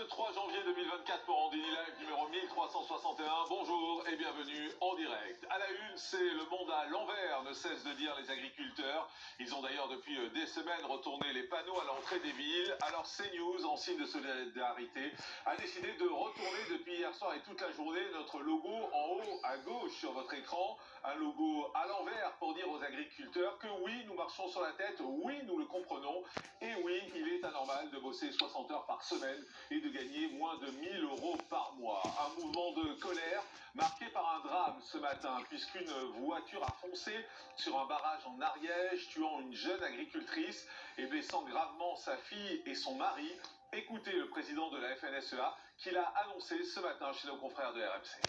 3 janvier 2024 pour Andini Live numéro 1361. Bonjour et bienvenue en direct. À la une, c'est le monde à l'envers, ne cesse de dire les agriculteurs. Ils ont d'ailleurs depuis des semaines retourné les panneaux à l'entrée des villes. Alors CNews, en signe de solidarité, a décidé de retourner depuis hier soir et toute la journée notre logo en haut à gauche sur votre écran. Un logo à l'envers pour dire aux agriculteurs que oui, nous marchons sur la tête, oui, nous le comprenons, et oui, il est anormal de bosser 60 heures par semaine et de gagner moins de 1 000 € par mois. Un mouvement de colère marqué par un drame ce matin, puisqu'une voiture a foncé sur un barrage en Ariège, tuant une jeune agricultrice et blessant gravement sa fille et son mari. Écoutez le président de la FNSEA qui l'a annoncé ce matin chez nos confrères de RMC.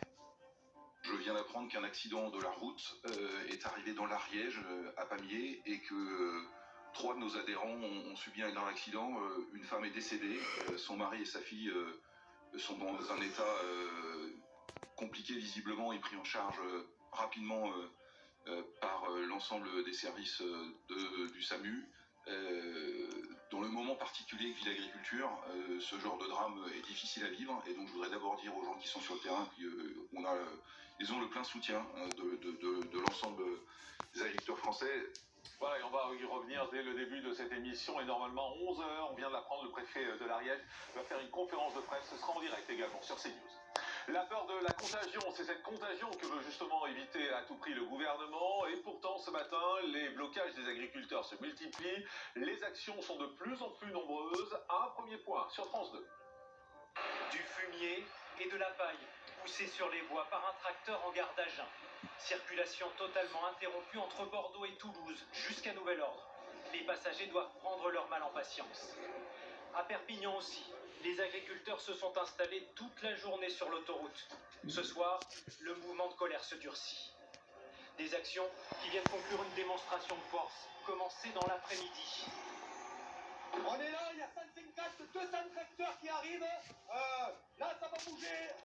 Je viens d'apprendre qu'un accident de la route est arrivé dans l'Ariège, à Pamiers, et que 3 de nos adhérents ont subi un grave accident. Une femme est décédée, son mari et sa fille sont dans un état compliqué visiblement et pris en charge rapidement par l'ensemble des services du SAMU. Dans le moment particulier que vit l'agriculture, ce genre de drame est difficile à vivre, et donc je voudrais d'abord dire aux gens qui sont sur le terrain qu'ils ont le plein soutien de l'ensemble des agriculteurs français. Voilà, et on va y revenir dès le début de cette émission, et normalement 11 h, on vient de l'apprendre, le préfet de l'Ariège va faire une conférence de presse, ce sera en direct également sur CNews. La peur de la contagion, c'est cette contagion que veut justement éviter à tout prix le gouvernement, et pourtant ce matin, les blocages des agriculteurs se multiplient, les actions sont de plus en plus nombreuses. Un premier point sur France 2. Du fumier et de la paille poussés sur les voies par un tracteur en gare d'Agen. Circulation totalement interrompue entre Bordeaux et Toulouse jusqu'à nouvel ordre. Les passagers doivent prendre leur mal en patience. À Perpignan aussi, les agriculteurs se sont installés toute la journée sur l'autoroute. Ce soir, le mouvement de colère se durcit. Des actions qui viennent conclure une démonstration de force, commencée dans l'après-midi. On est là, il y a 154, 200 tracteurs qui arrivent. Là, ça va bouger.